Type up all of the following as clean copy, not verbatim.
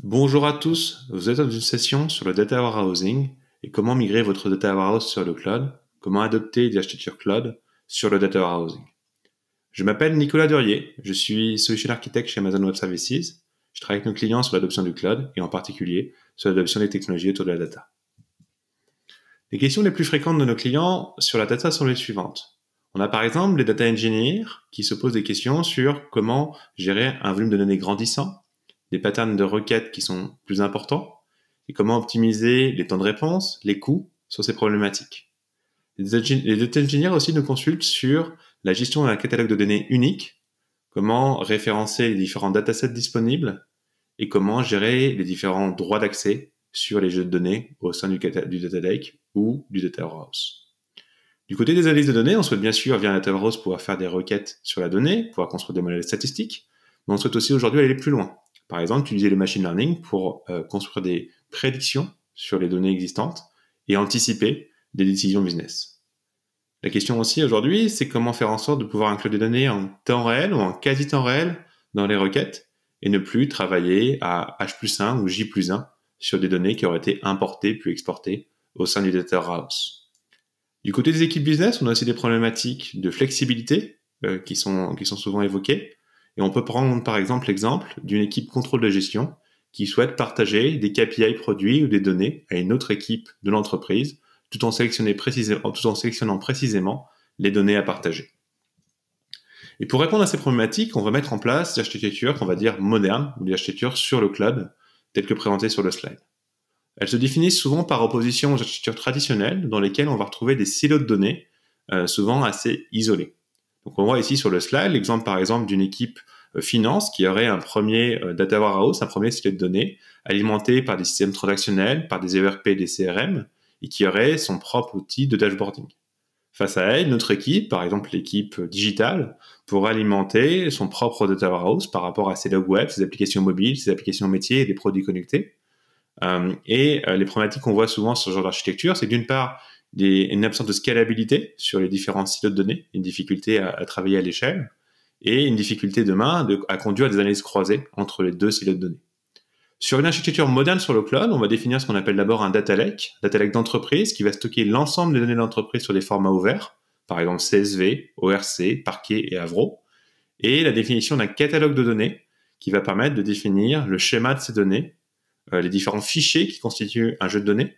Bonjour à tous, vous êtes dans une session sur le data warehousing et comment migrer votre data warehouse sur le cloud, comment adopter des architectures cloud sur le data warehousing. Je m'appelle Nicolas Durier, je suis solution architect chez Amazon Web Services. Je travaille avec nos clients sur l'adoption du cloud et en particulier sur l'adoption des technologies autour de la data. Les questions les plus fréquentes de nos clients sur la data sont les suivantes. On a par exemple les data engineers qui se posent des questions sur comment gérer un volume de données grandissant, des patterns de requêtes qui sont plus importants et comment optimiser les temps de réponse, les coûts sur ces problématiques. Les data engineers aussi nous consultent sur la gestion d'un catalogue de données unique, comment référencer les différents datasets disponibles et comment gérer les différents droits d'accès sur les jeux de données au sein du data lake ou du data warehouse. Du côté des analyses de données, on souhaite bien sûr, via un data warehouse, pouvoir faire des requêtes sur la donnée, pouvoir construire des modèles statistiques, mais on souhaite aussi aujourd'hui aller plus loin. Par exemple, utiliser le machine learning pour construire des prédictions sur les données existantes et anticiper des décisions business. La question aussi aujourd'hui, c'est comment faire en sorte de pouvoir inclure des données en temps réel ou en quasi-temps réel dans les requêtes et ne plus travailler à H+1 ou J+1 sur des données qui auraient été importées puis exportées au sein du data warehouse. Du côté des équipes business, on a aussi des problématiques de flexibilité qui sont souvent évoquées. Et on peut prendre par exemple l'exemple d'une équipe contrôle de gestion qui souhaite partager des KPI produits ou des données à une autre équipe de l'entreprise tout en sélectionnant précisément les données à partager. Et pour répondre à ces problématiques, on va mettre en place des architectures qu'on va dire modernes ou des architectures sur le cloud telles que présentées sur le slide. Elles se définissent souvent par opposition aux architectures traditionnelles dans lesquelles on va retrouver des silos de données souvent assez isolés. Donc on voit ici sur le slide l'exemple par exemple d'une équipe finance qui aurait un premier data warehouse, un premier silo de données alimenté par des systèmes transactionnels, par des ERP et des CRM et qui aurait son propre outil de dashboarding. Face à elle, notre équipe, par exemple l'équipe digitale, pourrait alimenter son propre data warehouse par rapport à ses logs web, ses applications mobiles, ses applications métiers et des produits connectés. Les problématiques qu'on voit souvent sur ce genre d'architecture, c'est d'une part une absence de scalabilité sur les différents silos de données, une difficulté à travailler à l'échelle, et une difficulté demain à conduire des analyses croisées entre les deux silos de données. Sur une architecture moderne sur le cloud, on va définir ce qu'on appelle d'abord un data lake d'entreprise qui va stocker l'ensemble des données d'entreprise sur des formats ouverts, par exemple CSV, ORC, Parquet et Avro, et la définition d'un catalogue de données qui va permettre de définir le schéma de ces données, les différents fichiers qui constituent un jeu de données,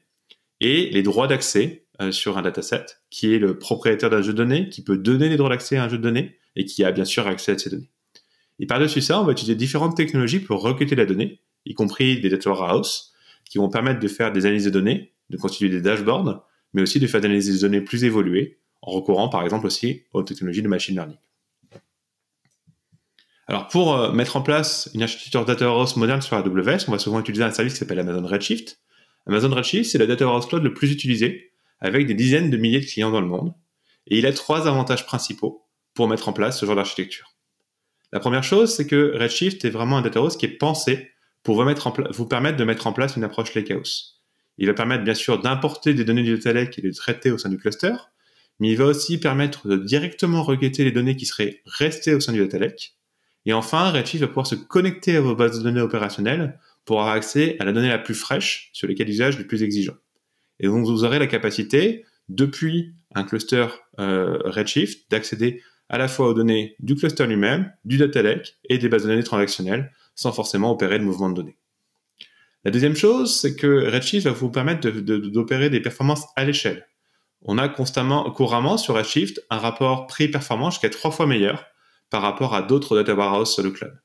et les droits d'accès sur un dataset, qui est le propriétaire d'un jeu de données, qui peut donner les droits d'accès à un jeu de données, et qui a bien sûr accès à ces données. Et par-dessus ça, on va utiliser différentes technologies pour requêter la donnée, y compris des data warehouse, qui vont permettre de faire des analyses de données, de constituer des dashboards, mais aussi de faire des analyses de données plus évoluées, en recourant par exemple aussi aux technologies de machine learning. Alors pour mettre en place une architecture data warehouse moderne sur AWS, on va souvent utiliser un service qui s'appelle Amazon Redshift. Amazon Redshift, c'est le data warehouse cloud le plus utilisé, avec des dizaines de milliers de clients dans le monde. Et il a 3 avantages principaux pour mettre en place ce genre d'architecture. La première chose, c'est que Redshift est vraiment un data warehouse qui est pensé pour vous permettre de mettre en place une approche lakehouse. Il va permettre bien sûr d'importer des données du data lake et de les traiter au sein du cluster, mais il va aussi permettre de directement requêter les données qui seraient restées au sein du data lake. Et enfin, Redshift va pouvoir se connecter à vos bases de données opérationnelles pour avoir accès à la donnée la plus fraîche sur les cas d'usage les plus exigeants. Et donc, vous aurez la capacité, depuis un cluster Redshift, d'accéder à la fois aux données du cluster lui-même, du data lake et des bases de données transactionnelles, sans forcément opérer de mouvement de données. La deuxième chose, c'est que Redshift va vous permettre d'opérer des performances à l'échelle. On a couramment sur Redshift un rapport prix-performance jusqu'à 3 fois meilleur par rapport à d'autres data warehouses sur le cloud.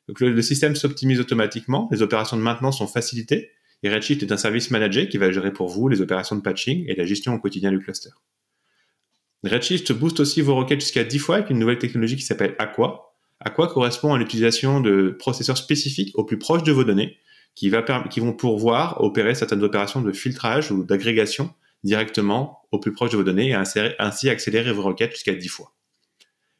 Donc le système s'optimise automatiquement, les opérations de maintenance sont facilitées, et Redshift est un service managé qui va gérer pour vous les opérations de patching et la gestion au quotidien du cluster. Redshift booste aussi vos requêtes jusqu'à 10 fois avec une nouvelle technologie qui s'appelle Aqua. Aqua correspond à l'utilisation de processeurs spécifiques au plus proche de vos données qui vont pouvoir opérer certaines opérations de filtrage ou d'agrégation directement au plus proche de vos données et ainsi accélérer vos requêtes jusqu'à 10 fois.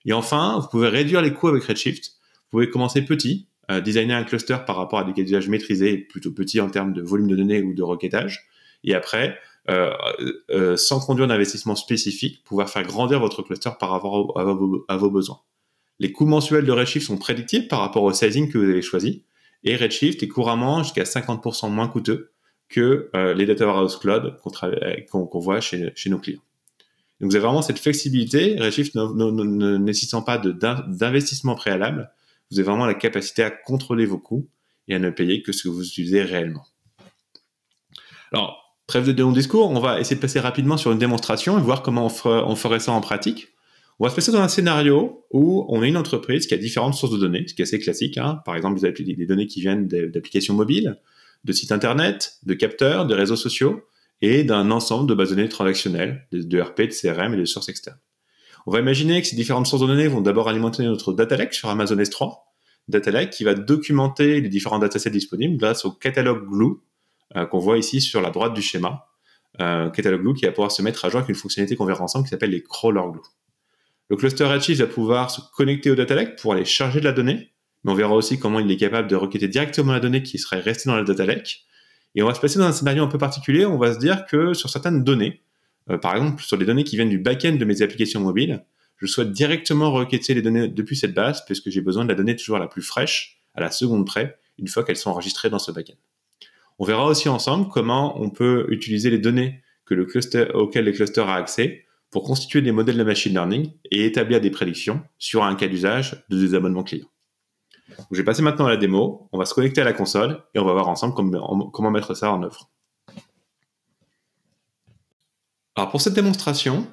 Et enfin, vous pouvez réduire les coûts avec Redshift. Vous pouvez commencer petit, designer un cluster par rapport à des cas d'usage maîtrisés, plutôt petits en termes de volume de données ou de requêtage. Et après, sans conduire d'investissement spécifique, pouvoir faire grandir votre cluster par rapport à vos besoins. Les coûts mensuels de Redshift sont prédictibles par rapport au sizing que vous avez choisi. Et Redshift est couramment jusqu'à 50% moins coûteux que les Data Warehouse Cloud qu'on voit chez nos clients. Donc vous avez vraiment cette flexibilité, Redshift ne nécessitant pas d'investissement préalable, vous avez vraiment la capacité à contrôler vos coûts et à ne payer que ce que vous utilisez réellement. Alors, trêve de long discours, on va essayer de passer rapidement sur une démonstration et voir comment on ferait ça en pratique. On va se passer dans un scénario où on a une entreprise qui a différentes sources de données, ce qui est assez classique. Par exemple, vous avez des données qui viennent d'applications mobiles, de sites internet, de capteurs, de réseaux sociaux et d'un ensemble de bases de données transactionnelles, de RP, de CRM et de sources externes. On va imaginer que ces différentes sources de données vont d'abord alimenter notre data lake sur Amazon S3, data lake qui va documenter les différents datasets disponibles grâce au catalogue Glue qu'on voit ici sur la droite du schéma. Catalogue Glue qui va pouvoir se mettre à jour avec une fonctionnalité qu'on verra ensemble qui s'appelle les crawler glue. Le cluster Redshift va pouvoir se connecter au data lake pour aller charger de la donnée, mais on verra aussi comment il est capable de requêter directement la donnée qui serait restée dans la data lake. Et on va se passer dans un scénario un peu particulier, on va se dire que sur certaines données, par exemple sur les données qui viennent du back-end de mes applications mobiles, je souhaite directement requêter les données depuis cette base, puisque j'ai besoin de la donnée toujours la plus fraîche, à la seconde près, une fois qu'elles sont enregistrées dans ce back-end. On verra aussi ensemble comment on peut utiliser les données auxquelles le cluster a accès pour constituer des modèles de machine learning et établir des prédictions sur un cas d'usage de désabonnement client. Donc, je vais passer maintenant à la démo, on va se connecter à la console et on va voir ensemble comment mettre ça en œuvre. Alors pour cette démonstration,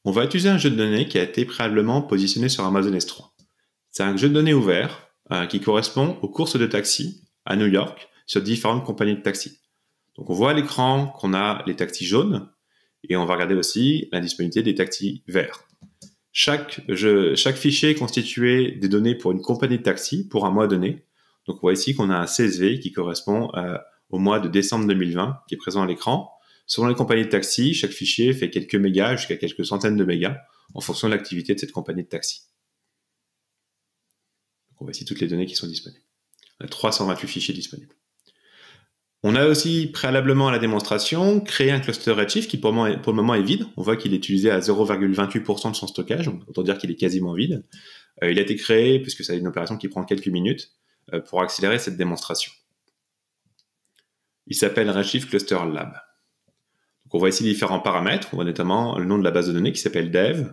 on va utiliser un jeu de données qui a été préalablement positionné sur Amazon S3. C'est un jeu de données ouvert qui correspond aux courses de taxi à New York sur différentes compagnies de taxi. Donc on voit à l'écran qu'on a les taxis jaunes et on va regarder aussi la disponibilité des taxis verts. Chaque fichier est constitué des données pour une compagnie de taxi pour un mois donné. Donc on voit ici qu'on a un CSV qui correspond au mois de décembre 2020 qui est présent à l'écran. Selon les compagnies de taxi, chaque fichier fait quelques mégas jusqu'à quelques centaines de mégas en fonction de l'activité de cette compagnie de taxi. Donc on voit ici toutes les données qui sont disponibles. On a 328 fichiers disponibles. On a aussi, préalablement à la démonstration, créé un cluster Redshift qui pour le moment est vide. On voit qu'il est utilisé à 0,28% de son stockage, autant dire qu'il est quasiment vide. Il a été créé, puisque c'est une opération qui prend quelques minutes, pour accélérer cette démonstration. Il s'appelle Redshift Cluster Lab. Donc on voit ici différents paramètres. On voit notamment le nom de la base de données qui s'appelle dev,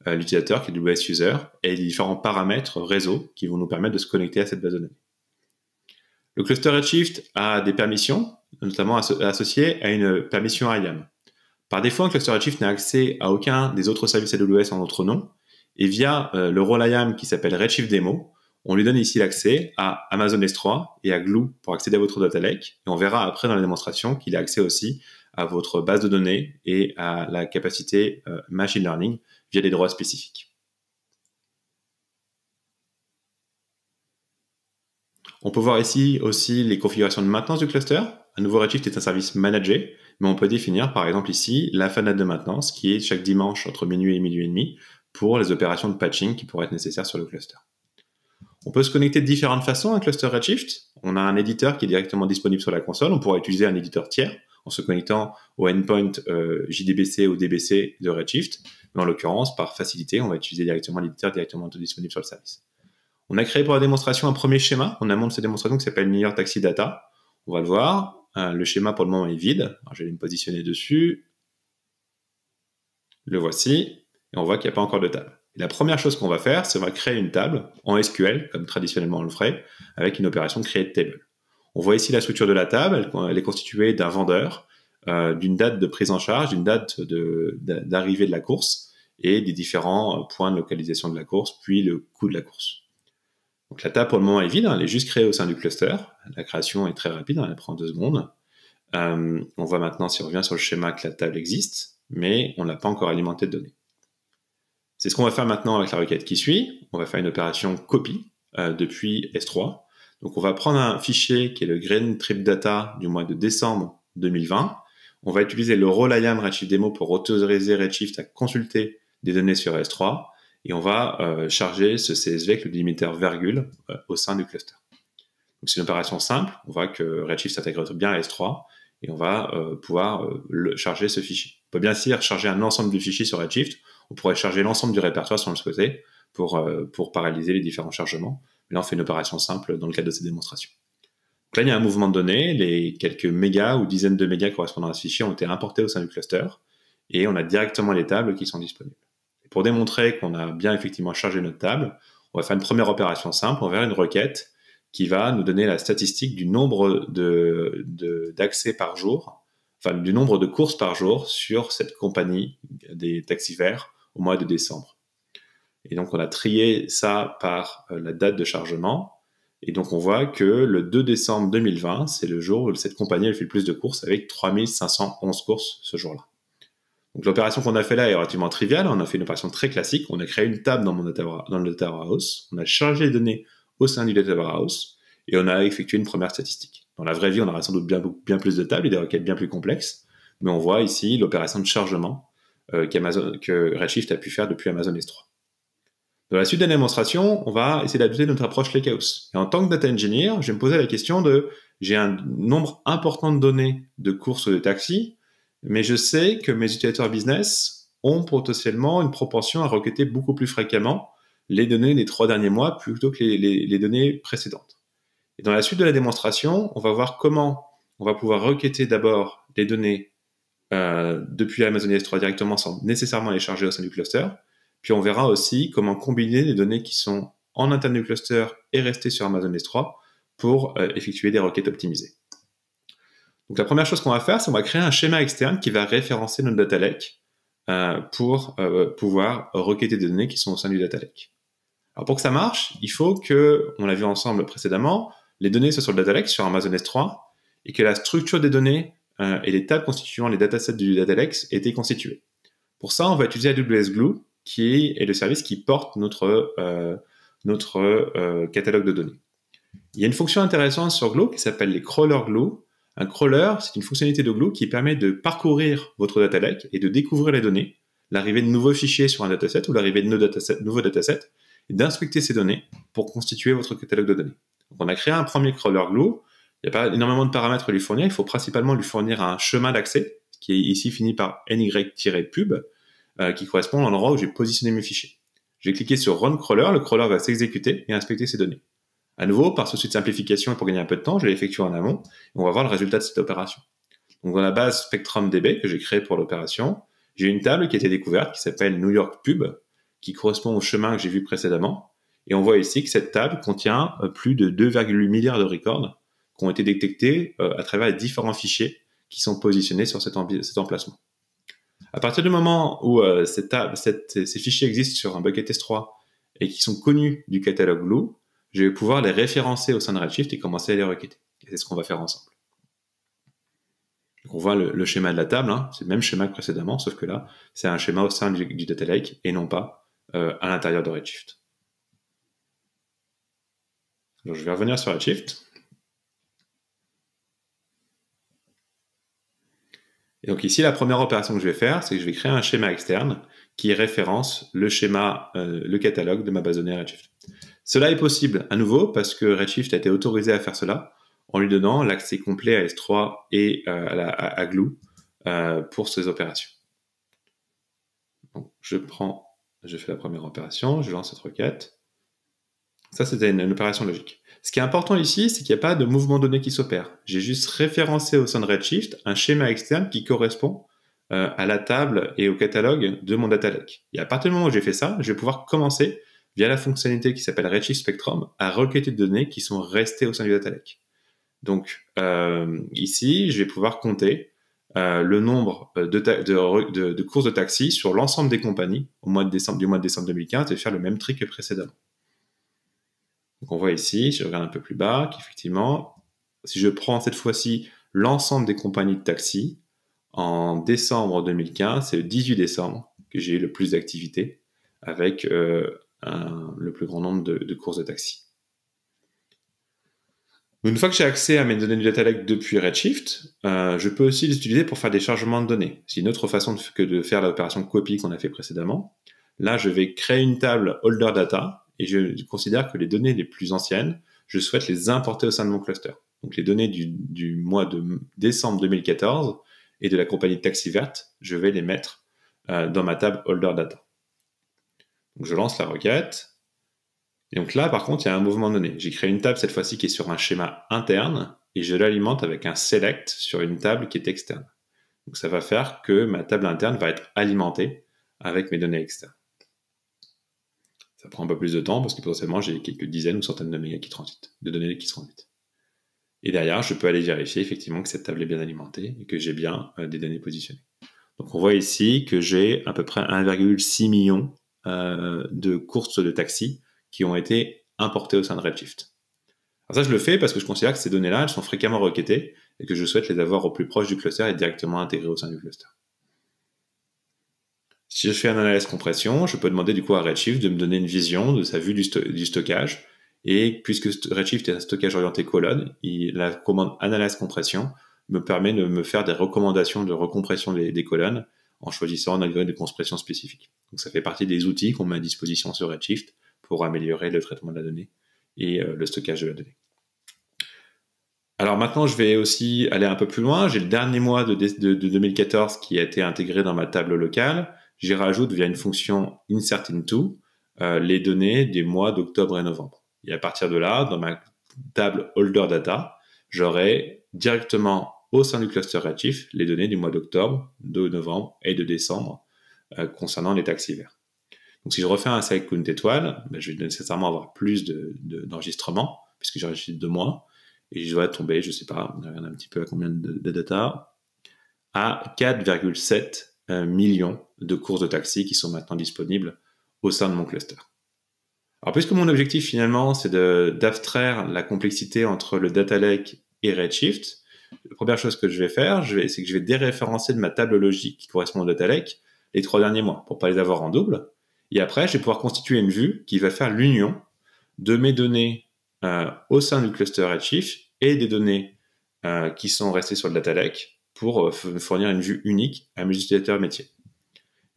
l'utilisateur qui est WS User, et les différents paramètres réseau qui vont nous permettre de se connecter à cette base de données. Le cluster Redshift a des permissions, notamment associées à une permission IAM. Par défaut, un cluster Redshift n'a accès à aucun des autres services AWS en notre nom, et via le rôle IAM qui s'appelle Redshift Demo, on lui donne ici l'accès à Amazon S3 et à Glue pour accéder à votre data lake, et on verra après dans la démonstration qu'il a accès aussi à votre base de données et à la capacité machine learning via des droits spécifiques. On peut voir ici aussi les configurations de maintenance du cluster. À nouveau, Redshift est un service managé, mais on peut définir par exemple ici la fenêtre de maintenance qui est chaque dimanche entre minuit et minuit et demi pour les opérations de patching qui pourraient être nécessaires sur le cluster. On peut se connecter de différentes façons à un cluster Redshift. On a un éditeur qui est directement disponible sur la console. On pourra utiliser un éditeur tiers en se connectant au endpoint JDBC ou DBC de Redshift. Mais en l'occurrence, par facilité, on va utiliser directement l'éditeur directement disponible sur le service. On a créé pour la démonstration un premier schéma en amont de cette démonstration qui s'appelle New York Taxi Data. On va le voir. Le schéma pour le moment est vide. Alors, je vais me positionner dessus. Le voici. Et on voit qu'il n'y a pas encore de table. Et la première chose qu'on va faire, c'est qu'on va créer une table en SQL, comme traditionnellement on le ferait, avec une opération de create table. On voit ici la structure de la table. Elle est constituée d'un vendeur, d'une date de prise en charge, d'une date d'arrivée de la course et des différents points de localisation de la course, puis le coût de la course. Donc la table pour le moment est vide, elle est juste créée au sein du cluster. La création est très rapide, elle prend 2 secondes. On voit maintenant, si on revient sur le schéma, que la table existe, mais on n'a pas encore alimenté de données. C'est ce qu'on va faire maintenant avec la requête qui suit. On va faire une opération copy depuis S3. Donc on va prendre un fichier qui est le Green Trip Data du mois de décembre 2020. On va utiliser le rôle IAM Redshift Demo pour autoriser Redshift à consulter des données sur S3. Et on va charger ce CSV avec le délimitateur virgule au sein du cluster. Donc c'est une opération simple. On voit que Redshift s'intègre bien à S3 et on va pouvoir charger ce fichier. On peut bien sûr charger un ensemble de fichiers sur Redshift. On pourrait charger l'ensemble du répertoire si on le souhaitait pour paralyser les différents chargements. Mais là, on fait une opération simple dans le cadre de cette démonstration. Donc là, il y a un mouvement de données, les quelques mégas ou dizaines de mégas correspondant à ce fichier ont été importés au sein du cluster, et on a directement les tables qui sont disponibles. Et pour démontrer qu'on a bien effectivement chargé notre table, on va faire une première opération simple, on va faire une requête qui va nous donner la statistique du nombre d'accès par jour, enfin du nombre de courses par jour sur cette compagnie des taxis verts au mois de décembre. Et donc on a trié ça par la date de chargement, et donc on voit que le 2 décembre 2020, c'est le jour où cette compagnie elle fait le plus de courses, avec 3511 courses ce jour-là. Donc l'opération qu'on a fait là est relativement triviale, on a fait une opération très classique, on a créé une table dans le data warehouse, on a chargé les données au sein du data warehouse, et on a effectué une première statistique. Dans la vraie vie, on aurait sans doute bien plus de tables et des requêtes bien plus complexes, mais on voit ici l'opération de chargement que Redshift a pu faire depuis Amazon S3. Dans la suite de la démonstration, on va essayer d'adopter notre approche Lakehouse. Et en tant que data engineer, je vais me poser la question de, j'ai un nombre important de données de courses de taxi, mais je sais que mes utilisateurs business ont potentiellement une propension à requêter beaucoup plus fréquemment les données des 3 derniers mois plutôt que les données précédentes. Et dans la suite de la démonstration, on va voir comment on va pouvoir requêter d'abord les données depuis Amazon S3 directement sans nécessairement les charger au sein du cluster. Puis on verra aussi comment combiner les données qui sont en interne du cluster et rester sur Amazon S3 pour effectuer des requêtes optimisées. Donc la première chose qu'on va faire, c'est qu'on va créer un schéma externe qui va référencer notre data lake pour pouvoir requêter des données qui sont au sein du data lake. Alors pour que ça marche, il faut que, on l'a vu ensemble précédemment, les données soient sur le data lake, sur Amazon S3, et que la structure des données et les tables constituant les datasets du data lake aient été constituées. Pour ça, on va utiliser AWS Glue, qui est le service qui porte notre catalogue de données. Il y a une fonction intéressante sur Glue qui s'appelle les crawler Glue. Un crawler, c'est une fonctionnalité de Glue qui permet de parcourir votre data lake et de découvrir les données, l'arrivée de nouveaux fichiers sur un dataset ou l'arrivée de nouveaux datasets, et d'inspecter ces données pour constituer votre catalogue de données. Donc on a créé un premier crawler Glue. Il n'y a pas énormément de paramètres à lui fournir. Il faut principalement lui fournir un chemin d'accès, qui est ici fini par ny-pub, qui correspond à l'endroit où j'ai positionné mes fichiers. Je vais cliquer sur Run Crawler, le crawler va s'exécuter et inspecter ces données. À nouveau, par souci de simplification et pour gagner un peu de temps, je vais l'effectuer en amont et on va voir le résultat de cette opération. Donc dans la base SpectrumDB que j'ai créée pour l'opération, j'ai une table qui a été découverte qui s'appelle New York Pub, qui correspond au chemin que j'ai vu précédemment. Et on voit ici que cette table contient plus de 2,8 milliards de records qui ont été détectés à travers les différents fichiers qui sont positionnés sur cet emplacement. À partir du moment où ces fichiers existent sur un bucket S3 et qui sont connus du catalogue Glue, je vais pouvoir les référencer au sein de Redshift et commencer à les requêter. Et c'est ce qu'on va faire ensemble. Donc on voit le schéma de la table, hein, c'est le même schéma que précédemment, sauf que là, c'est un schéma au sein du data lake et non pas à l'intérieur de Redshift. Donc je vais revenir sur Redshift. Et donc ici, la première opération que je vais faire, c'est que je vais créer un schéma externe qui référence le schéma, le catalogue de ma base de données Redshift. Cela est possible à nouveau parce que Redshift a été autorisé à faire cela en lui donnant l'accès complet à S3 et à Glue pour ces opérations. Donc je fais la première opération, je lance cette requête. Ça, c'était une opération logique. Ce qui est important ici, c'est qu'il n'y a pas de mouvement de données qui s'opère. J'ai juste référencé au sein de Redshift un schéma externe qui correspond à la table et au catalogue de mon data lake. Et à partir du moment où j'ai fait ça, je vais pouvoir commencer, via la fonctionnalité qui s'appelle Redshift Spectrum, à requêter des données qui sont restées au sein du data lake. Donc ici, je vais pouvoir compter le nombre de courses de taxi sur l'ensemble des compagnies du mois de décembre 2015 et faire le même trick que précédemment. Donc on voit ici, si je regarde un peu plus bas, qu'effectivement, si je prends cette fois-ci l'ensemble des compagnies de taxi, en décembre 2015, c'est le 18 décembre que j'ai eu le plus d'activité avec le plus grand nombre de courses de taxi. Une fois que j'ai accès à mes données du data lake depuis Redshift, je peux aussi les utiliser pour faire des chargements de données. C'est une autre façon que de faire l'opération copy qu'on a fait précédemment. Là, je vais créer une table holder data et je considère que les données les plus anciennes, je souhaite les importer au sein de mon cluster. Donc les données du mois de décembre 2014 et de la compagnie de taxi verte, je vais les mettre dans ma table holder data. Donc je lance la requête. Et donc là, par contre, il y a un mouvement de données. J'ai créé une table cette fois-ci qui est sur un schéma interne et je l'alimente avec un select sur une table qui est externe. Donc ça va faire que ma table interne va être alimentée avec mes données externes. Ça prend un peu plus de temps parce que potentiellement j'ai quelques dizaines ou centaines de mégas de données qui transitent. Et derrière, je peux aller vérifier effectivement que cette table est bien alimentée et que j'ai bien des données positionnées. Donc on voit ici que j'ai à peu près 1,6 million de courses de taxi qui ont été importées au sein de Redshift. Alors ça, je le fais parce que je considère que ces données-là, elles sont fréquemment requêtées et que je souhaite les avoir au plus proche du cluster et directement intégrées au sein du cluster. Si je fais un analyse compression, je peux demander du coup à Redshift de me donner une vision de sa vue du stockage. Et puisque Redshift est un stockage orienté colonne, la commande analyse compression me permet de me faire des recommandations de recompression des colonnes en choisissant un algorithme de compression spécifique. Donc ça fait partie des outils qu'on met à disposition sur Redshift pour améliorer le traitement de la donnée et le stockage de la donnée. Alors maintenant, je vais aussi aller un peu plus loin. J'ai le dernier mois de 2014 qui a été intégré dans ma table locale. J'y rajoute via une fonction insert_into les données des mois d'octobre et novembre. Et à partir de là, dans ma table holder data, j'aurai directement au sein du cluster Redshift les données du mois d'octobre, de novembre et de décembre concernant les taxis verts. Donc si je refais un select count étoile, je vais nécessairement avoir plus d'enregistrements puisque j'enregistre 2 mois et je dois tomber, je sais pas, on regarde un petit peu à combien de data, à 4,7 millions de courses de taxi qui sont maintenant disponibles au sein de mon cluster. Alors, puisque mon objectif finalement, c'est d'abstraire la complexité entre le data lake et Redshift, la première chose que je vais faire, c'est que je vais déréférencer de ma table logique qui correspond au data lake les 3 derniers mois pour pas les avoir en double. Et après, je vais pouvoir constituer une vue qui va faire l'union de mes données au sein du cluster Redshift et des données qui sont restées sur le data lake pour fournir une vue unique à mes utilisateurs métiers.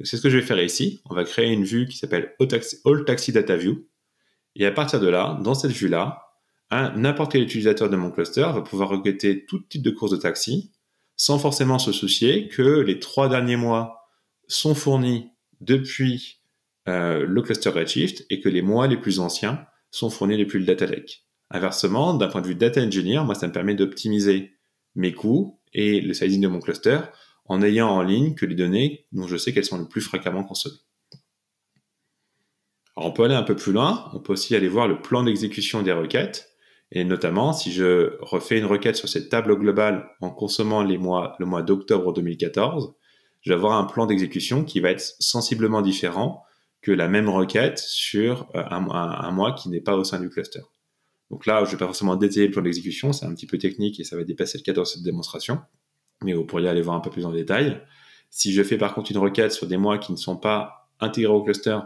C'est ce que je vais faire ici. On va créer une vue qui s'appelle All Taxi Data View. Et à partir de là, dans cette vue-là, n'importe quel utilisateur de mon cluster va pouvoir requêter tout type de course de taxi sans forcément se soucier que les 3 derniers mois sont fournis depuis le cluster Redshift et que les mois les plus anciens sont fournis depuis le data lake. Inversement, d'un point de vue data engineer, moi, ça me permet d'optimiser mes coûts et le sizing de mon cluster en ayant en ligne que les données dont je sais qu'elles sont le plus fréquemment consommées. Alors, on peut aller un peu plus loin, on peut aussi aller voir le plan d'exécution des requêtes, et notamment si je refais une requête sur cette table globale en consommant le mois d'octobre 2014, je vais avoir un plan d'exécution qui va être sensiblement différent que la même requête sur un mois qui n'est pas au sein du cluster. Donc là, je ne vais pas forcément détailler le plan d'exécution, c'est un petit peu technique et ça va dépasser le cadre de cette démonstration, mais vous pourriez aller voir un peu plus en détail. Si je fais par contre une requête sur des mois qui ne sont pas intégrés au cluster,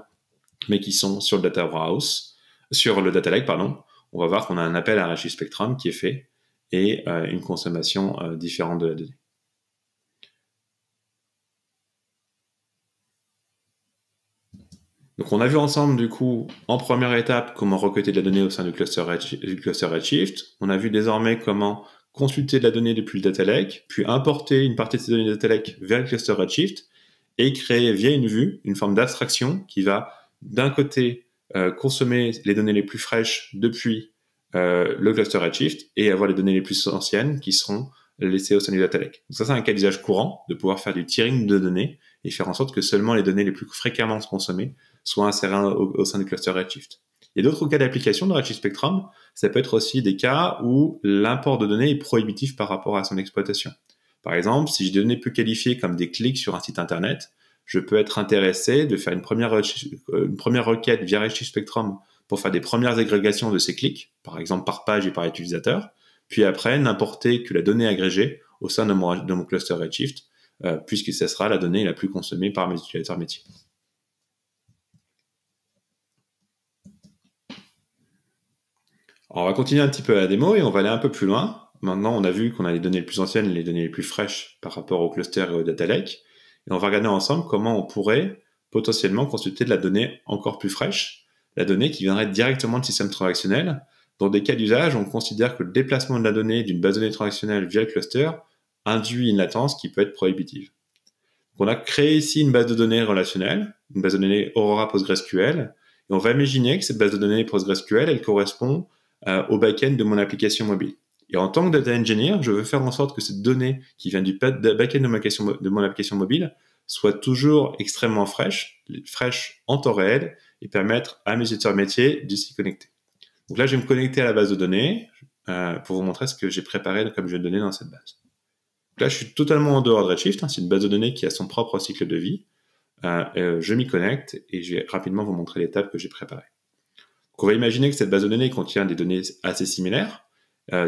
mais qui sont sur le data warehouse, sur le data lake, pardon, on va voir qu'on a un appel à Redshift Spectrum qui est fait et une consommation différente de la donnée. Donc on a vu ensemble du coup en première étape comment requêter de la donnée au sein du cluster Redshift. On a vu désormais comment consulter de la donnée depuis le data lake, puis importer une partie de ces données de data lake vers le cluster Redshift et créer via une vue une forme d'abstraction qui va d'un côté consommer les données les plus fraîches depuis le cluster Redshift et avoir les données les plus anciennes qui seront laissées au sein du data lake. Donc ça, c'est un cas d'usage courant de pouvoir faire du tiering de données et faire en sorte que seulement les données les plus fréquemment consommées soient insérées au sein du cluster Redshift. Il y a d'autres cas d'application de Redshift Spectrum. Ça peut être aussi des cas où l'import de données est prohibitif par rapport à son exploitation. Par exemple, si j'ai des données peu qualifiées comme des clics sur un site internet, je peux être intéressé de faire une première requête via Redshift Spectrum pour faire des premières agrégations de ces clics, par exemple par page et par utilisateur, puis après n'importer que la donnée agrégée au sein de mon cluster Redshift, puisque ce sera la donnée la plus consommée par mes utilisateurs métiers. Alors, on va continuer un petit peu la démo et on va aller un peu plus loin. Maintenant, on a vu qu'on a les données les plus anciennes, les données les plus fraîches par rapport au cluster et au data lake. Et on va regarder ensemble comment on pourrait potentiellement consulter de la donnée encore plus fraîche, la donnée qui viendrait directement du système transactionnel. Dans des cas d'usage, on considère que le déplacement de la donnée d'une base de données transactionnelle via le cluster induit une latence qui peut être prohibitive. Donc, on a créé ici une base de données relationnelle, une base de données Aurora PostgreSQL, et on va imaginer que cette base de données PostgreSQL, elle correspond au back-end de mon application mobile. Et en tant que data engineer, je veux faire en sorte que cette donnée qui vient du back-end de mon application mobile soit toujours extrêmement fraîche en temps réel, et permettre à mes utilisateurs métiers de s'y connecter. Donc là, je vais me connecter à la base de données pour vous montrer ce que j'ai préparé comme jeu de données dans cette base. Donc là, je suis totalement en dehors de Redshift. C'est une base de données qui a son propre cycle de vie. Je m'y connecte et je vais rapidement vous montrer les tables que j'ai préparées. Donc on va imaginer que cette base de données contient des données assez similaires.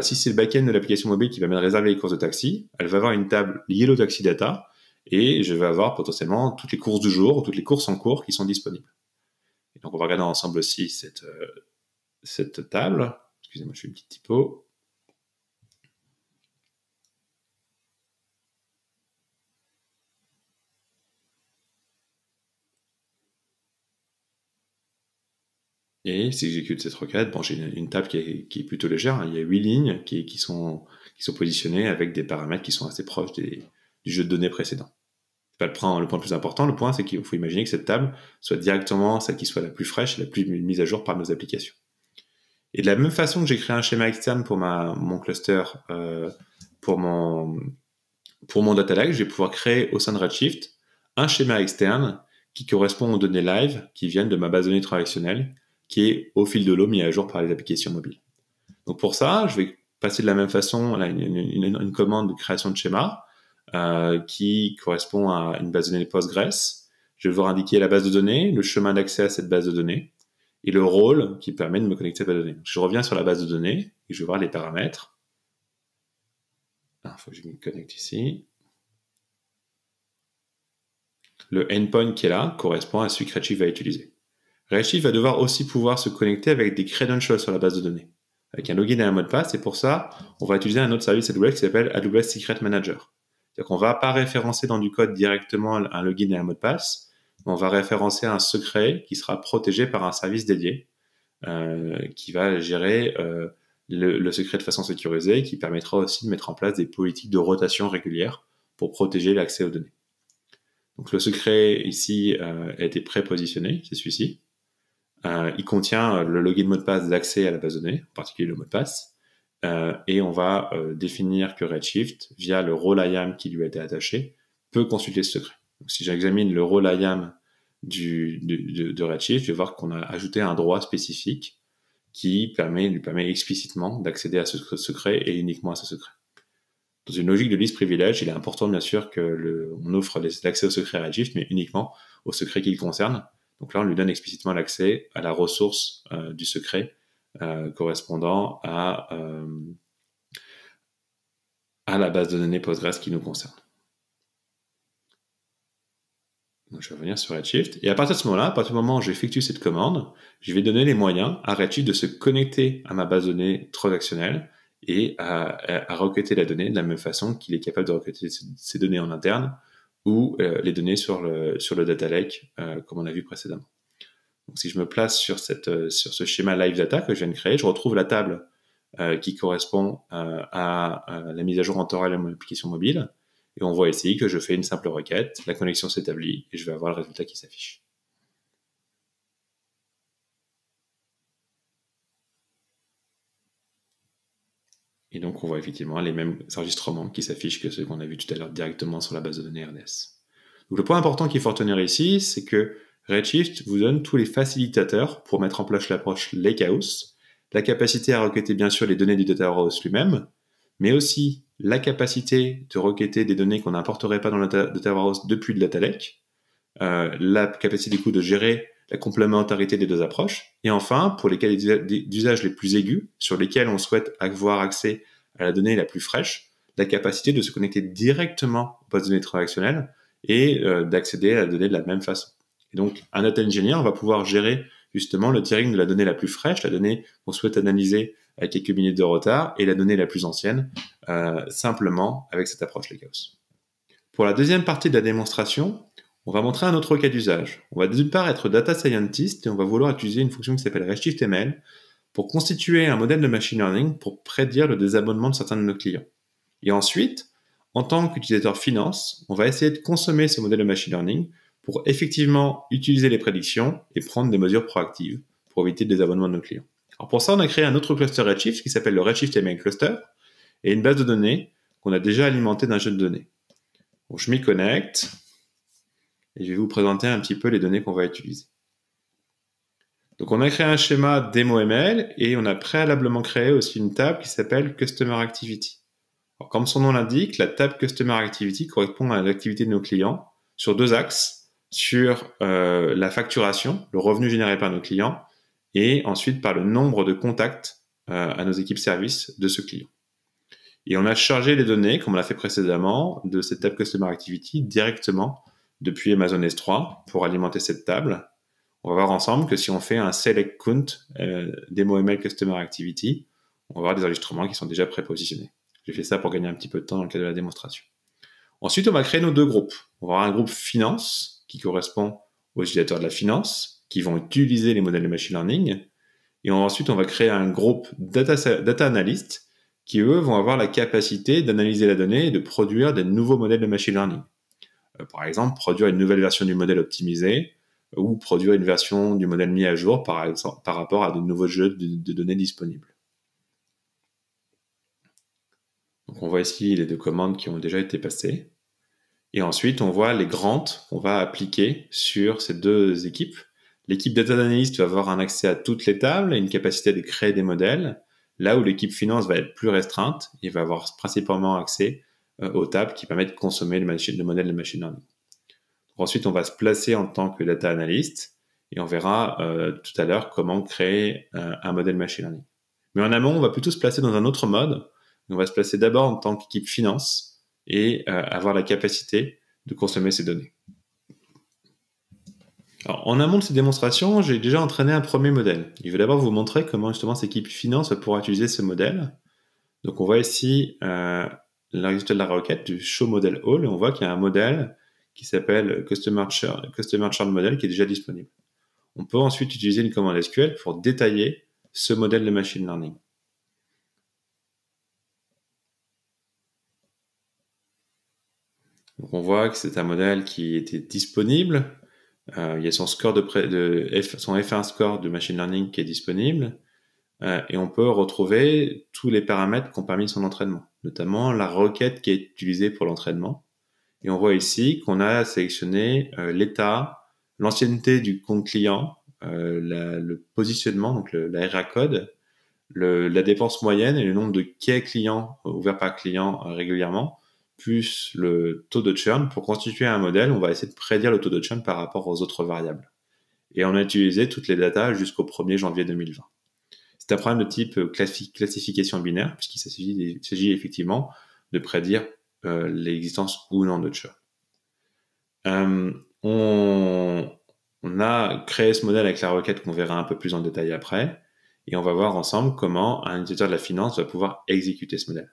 Si c'est le back-end de l'application mobile qui va me réserver les courses de taxi, elle va avoir une table Yellow Taxi Data et je vais avoir potentiellement toutes les courses du jour ou toutes les courses en cours qui sont disponibles. Et donc on va regarder ensemble aussi cette table. Excusez-moi, je fais une petite typo. Et si j'exécute cette requête, bon, j'ai une table qui est plutôt légère. Hein. Il y a 8 lignes qui sont positionnées avec des paramètres qui sont assez proches du jeu de données précédent. C'est pas le point le plus important. Le point, c'est qu'il faut imaginer que cette table soit directement celle qui soit la plus fraîche et la plus mise à jour par nos applications. Et de la même façon que j'ai créé un schéma externe pour mon cluster, pour mon data lake, je vais pouvoir créer au sein de Redshift un schéma externe qui correspond aux données live qui viennent de ma base de données transactionnelle, qui est au fil de l'eau mis à jour par les applications mobiles. Donc pour ça, je vais passer de la même façon là, une commande de création de schéma qui correspond à une base de données Postgres. Je vais devoir indiquer la base de données, le chemin d'accès à cette base de données et le rôle qui permet de me connecter à la base de données. Donc, je reviens sur la base de données et je vais voir les paramètres. Il faut que je me connecte ici. Le endpoint qui est là correspond à celui que Redshift va utiliser. Redshift va devoir aussi pouvoir se connecter avec des credentials sur la base de données, avec un login et un mot de passe, et pour ça, on va utiliser un autre service AWS qui s'appelle AWS Secret Manager. C'est-à-dire qu'on ne va pas référencer dans du code directement un login et un mot de passe, mais on va référencer un secret qui sera protégé par un service dédié qui va gérer le secret de façon sécurisée, qui permettra aussi de mettre en place des politiques de rotation régulières pour protéger l'accès aux données. Donc le secret ici a été prépositionné, c'est celui-ci. Il contient le login mot de passe d'accès à la base de données, en particulier le mot de passe, et on va définir que Redshift, via le rôle IAM qui lui a été attaché, peut consulter ce secret. Donc, si j'examine le rôle IAM de Redshift, je vais voir qu'on a ajouté un droit spécifique qui lui permet explicitement d'accéder à ce secret et uniquement à ce secret. Dans une logique de liste privilège, il est important bien sûr on offre l'accès au secret à Redshift, mais uniquement au secret qui le concerne. Donc là, on lui donne explicitement l'accès à la ressource du secret correspondant à la base de données Postgres qui nous concerne. Donc, je vais revenir sur Redshift. Et à partir de ce moment-là, à partir du moment où j'effectue cette commande, je vais donner les moyens à Redshift de se connecter à ma base de données transactionnelle et à requêter la donnée de la même façon qu'il est capable de requêter ces données en interne ou les données sur le data lake, comme on a vu précédemment. Donc, si je me place sur ce schéma live data que je viens de créer, je retrouve la table qui correspond à la mise à jour en temps réel de mon application mobile. Et on voit ici que je fais une simple requête, la connexion s'établit et je vais avoir le résultat qui s'affiche. Et donc, on voit effectivement les mêmes enregistrements qui s'affichent que ceux qu'on a vus tout à l'heure directement sur la base de données RDS. Donc, le point important qu'il faut retenir ici, c'est que Redshift vous donne tous les facilitateurs pour mettre en place l'approche Lakehouse, la capacité à requêter bien sûr les données du data warehouse lui-même, mais aussi la capacité de requêter des données qu'on n'importerait pas dans le data warehouse depuis le data lake, la capacité du coup de gérer la complémentarité des deux approches, et enfin, pour les cas d'usage les plus aigus, sur lesquels on souhaite avoir accès à la donnée la plus fraîche, la capacité de se connecter directement aux bases de données transactionnelles et d'accéder à la donnée de la même façon. Et donc, un data engineer va pouvoir gérer justement le tiering de la donnée la plus fraîche, la donnée qu'on souhaite analyser à quelques minutes de retard, et la donnée la plus ancienne, simplement avec cette approche Lakehouse. Pour la deuxième partie de la démonstration, on va montrer un autre cas d'usage. On va d'une part être data scientist et on va vouloir utiliser une fonction qui s'appelle Redshift ML pour constituer un modèle de machine learning pour prédire le désabonnement de certains de nos clients. Et ensuite, en tant qu'utilisateur finance, on va essayer de consommer ce modèle de machine learning pour effectivement utiliser les prédictions et prendre des mesures proactives pour éviter le désabonnement de nos clients. Alors pour ça, on a créé un autre cluster Redshift qui s'appelle le Redshift ML Cluster, et une base de données qu'on a déjà alimentée d'un jeu de données. Donc, je m'y connecte et je vais vous présenter un petit peu les données qu'on va utiliser. Donc, on a créé un schéma DemoML et on a préalablement créé aussi une table qui s'appelle Customer Activity. Alors, comme son nom l'indique, la table Customer Activity correspond à l'activité de nos clients sur deux axes, sur la facturation, le revenu généré par nos clients, et ensuite par le nombre de contacts à nos équipes services de ce client. Et on a chargé les données, comme on l'a fait précédemment, de cette table Customer Activity directement depuis Amazon S3 pour alimenter cette table. On va voir ensemble que si on fait un select count DemoML Customer Activity, on va avoir des enregistrements qui sont déjà prépositionnés. J'ai fait ça pour gagner un petit peu de temps dans le cadre de la démonstration. Ensuite, on va créer nos deux groupes. On va avoir un groupe finance qui correspond aux utilisateurs de la finance qui vont utiliser les modèles de machine learning. Et ensuite, on va créer un groupe data analyst qui, eux, vont avoir la capacité d'analyser la donnée et de produire des nouveaux modèles de machine learning. Par exemple, produire une nouvelle version du modèle optimisé ou produire une version du modèle mis à jour par rapport à de nouveaux jeux de données disponibles. Donc on voit ici les deux commandes qui ont déjà été passées. Et ensuite, on voit les grants qu'on va appliquer sur ces deux équipes. L'équipe data analyst va avoir un accès à toutes les tables et une capacité de créer des modèles, là où l'équipe finance va être plus restreinte et va avoir principalement accès aux tables qui permettent de consommer le modèle de machine learning. Ensuite, on va se placer en tant que data analyst et on verra tout à l'heure comment créer un modèle machine learning. Mais en amont, on va plutôt se placer dans un autre mode. On va se placer d'abord en tant qu'équipe finance et avoir la capacité de consommer ces données. Alors, en amont de ces démonstrations, j'ai déjà entraîné un premier modèle. Je vais d'abord vous montrer comment justement cette équipe finance va pouvoir utiliser ce modèle. Donc on voit ici le résultat de la requête du show model all et on voit qu'il y a un modèle qui s'appelle Customer Churn Model qui est déjà disponible. On peut ensuite utiliser une commande SQL pour détailler ce modèle de machine learning. Donc on voit que c'est un modèle qui était disponible. Il y a son score son F1 score de machine learning qui est disponible. Et on peut retrouver tous les paramètres qui ont permis son entraînement, notamment la requête qui est utilisée pour l'entraînement. Et on voit ici qu'on a sélectionné l'état, l'ancienneté du compte client, le positionnement, donc la RA code, la dépense moyenne et le nombre de quais clients ouverts par client régulièrement, plus le taux de churn. Pour constituer un modèle, on va essayer de prédire le taux de churn par rapport aux autres variables. Et on a utilisé toutes les datas jusqu'au 1er janvier 2020. C'est un problème de type classification binaire, puisqu'il s'agit effectivement de prédire l'existence ou non de churn. On a créé ce modèle avec la requête qu'on verra un peu plus en détail après, et on va voir ensemble comment un utilisateur de la finance va pouvoir exécuter ce modèle.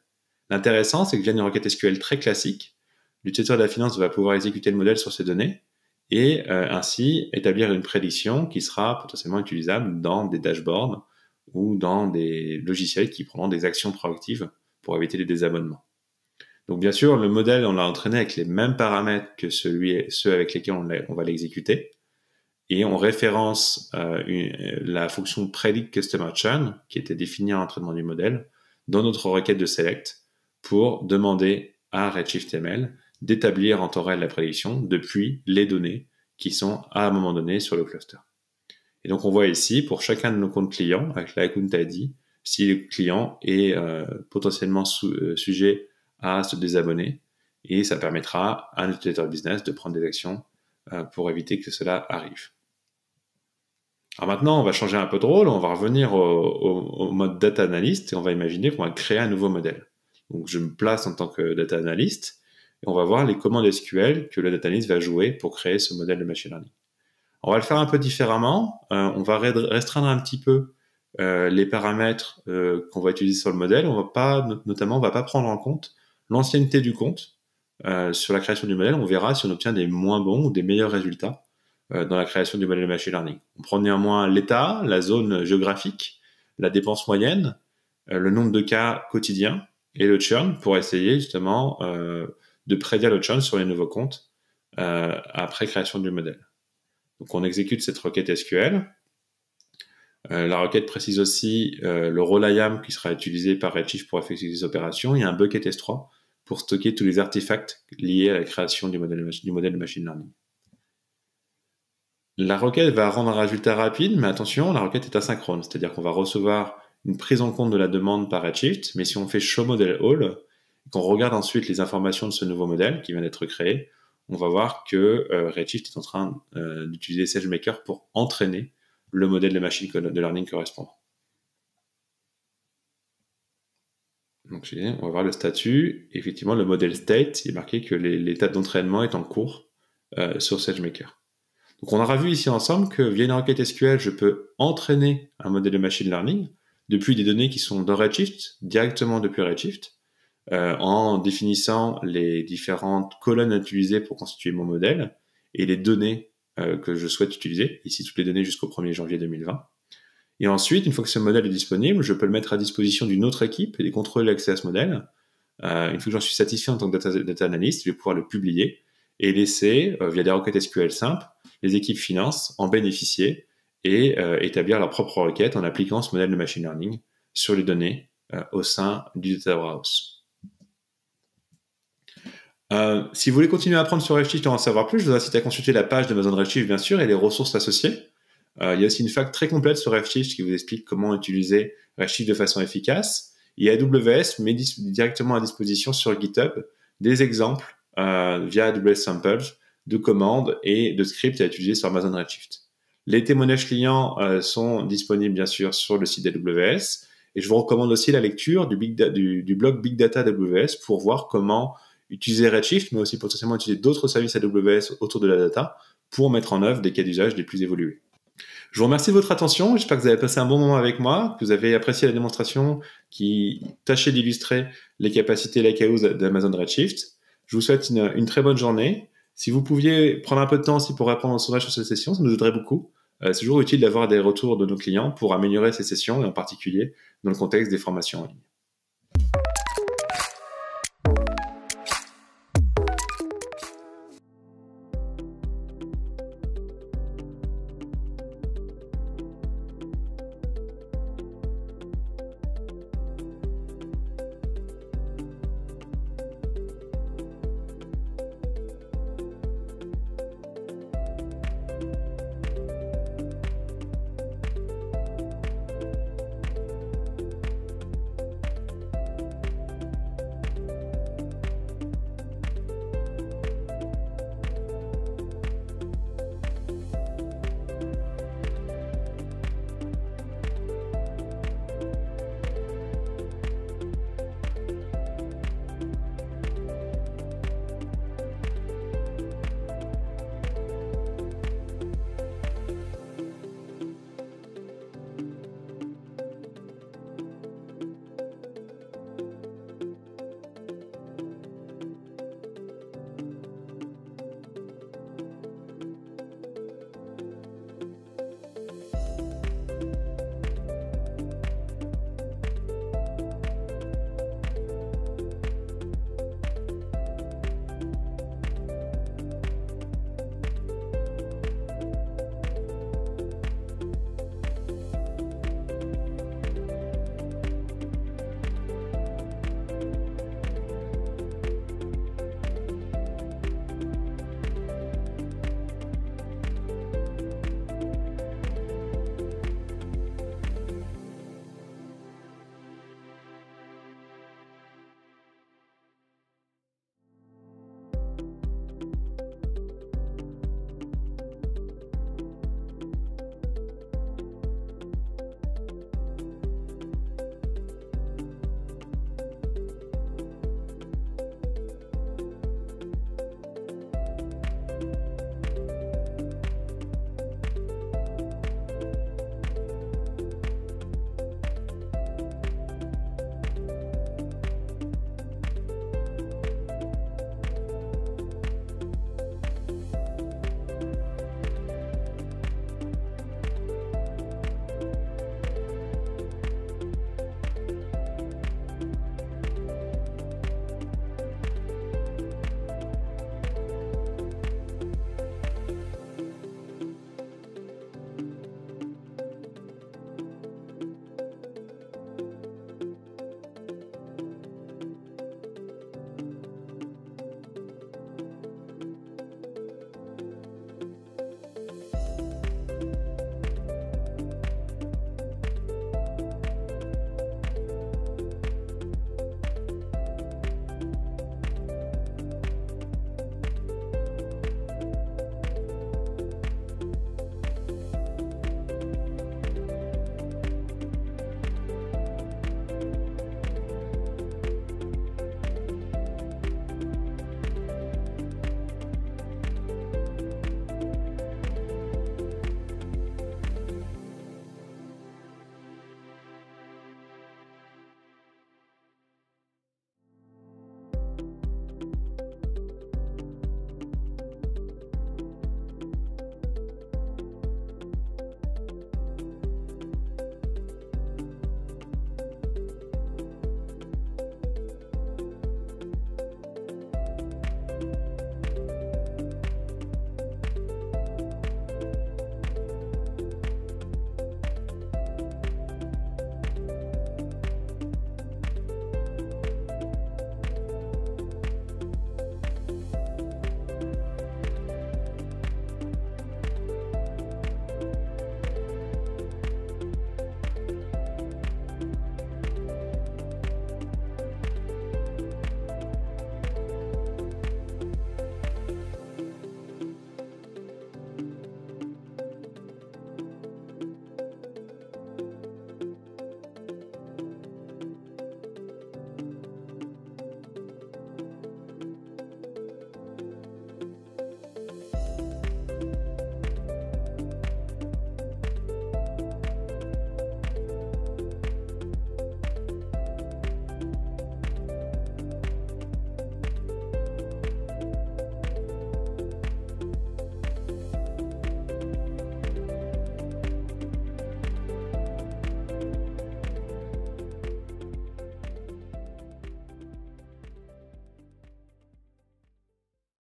L'intéressant, c'est que via une requête SQL très classique, l'utilisateur de la finance va pouvoir exécuter le modèle sur ces données et ainsi établir une prédiction qui sera potentiellement utilisable dans des dashboards ou dans des logiciels qui prendront des actions proactives pour éviter les désabonnements. Donc bien sûr, le modèle, on l'a entraîné avec les mêmes paramètres que ceux avec lesquels on va l'exécuter. Et on référence la fonction predict customer churn qui était définie à l'entraînement du modèle dans notre requête de select pour demander à RedShiftML d'établir en temps réel la prédiction depuis les données qui sont à un moment donné sur le cluster. Et donc on voit ici pour chacun de nos comptes clients avec la account ID si le client est potentiellement sujet à se désabonner et ça permettra à l'utilisateur business de prendre des actions pour éviter que cela arrive. Alors maintenant, on va changer un peu de rôle, on va revenir au mode data analyst et on va imaginer qu'on va créer un nouveau modèle. Donc je me place en tant que data analyst et on va voir les commandes SQL que le data analyst va jouer pour créer ce modèle de machine learning. On va le faire un peu différemment, on va restreindre un petit peu les paramètres qu'on va utiliser sur le modèle. On va pas prendre en compte l'ancienneté du compte sur la création du modèle. On verra si on obtient des moins bons ou des meilleurs résultats dans la création du modèle de machine learning. On prend néanmoins l'état, la zone géographique, la dépense moyenne, le nombre de cas quotidiens et le churn pour essayer justement de prédire le churn sur les nouveaux comptes après création du modèle. Donc on exécute cette requête SQL. La requête précise aussi le rôle IAM qui sera utilisé par Redshift pour effectuer des opérations. Il y a un bucket S3 pour stocker tous les artefacts liés à la création du modèle de machine learning. La requête va rendre un résultat rapide, mais attention, la requête est asynchrone, c'est-à-dire qu'on va recevoir une prise en compte de la demande par Redshift, mais si on fait show model all, et qu'on regarde ensuite les informations de ce nouveau modèle qui vient d'être créé, on va voir que Redshift est en train d'utiliser SageMaker pour entraîner le modèle de machine learning correspondant. Donc, on va voir le statut. Effectivement, le modèle state, il est marqué que l'étape d'entraînement est en cours sur SageMaker. Donc, on aura vu ici ensemble que via une requête SQL, je peux entraîner un modèle de machine learning depuis des données qui sont dans Redshift, directement depuis Redshift, en définissant les différentes colonnes à utiliser pour constituer mon modèle et les données que je souhaite utiliser, ici toutes les données jusqu'au 1er janvier 2020. Et ensuite, une fois que ce modèle est disponible, je peux le mettre à disposition d'une autre équipe et les contrôler l'accès à ce modèle. Une fois que j'en suis satisfait en tant que data analyst, je vais pouvoir le publier et laisser, via des requêtes SQL simples, les équipes finance en bénéficier et établir leur propre requête en appliquant ce modèle de machine learning sur les données au sein du data warehouse. Si vous voulez continuer à apprendre sur Redshift et en savoir plus, je vous incite à consulter la page d'Amazon Redshift, bien sûr, et les ressources associées. Il y a aussi une fac très complète sur Redshift qui vous explique comment utiliser Redshift de façon efficace. Et AWS met directement à disposition sur GitHub des exemples via AWS Samples de commandes et de scripts à utiliser sur Amazon Redshift. Les témoignages clients sont disponibles bien sûr sur le site d'AWS et je vous recommande aussi la lecture du blog Big Data AWS pour voir comment utiliser Redshift, mais aussi potentiellement utiliser d'autres services AWS autour de la data pour mettre en œuvre des cas d'usage les plus évolués. Je vous remercie de votre attention. J'espère que vous avez passé un bon moment avec moi, que vous avez apprécié la démonstration qui tâchait d'illustrer les capacités Lakehouse d'Amazon Redshift. Je vous souhaite une très bonne journée. Si vous pouviez prendre un peu de temps aussi pour répondre aux sondages sur cette session, ça nous aiderait beaucoup. C'est toujours utile d'avoir des retours de nos clients pour améliorer ces sessions et en particulier dans le contexte des formations en ligne.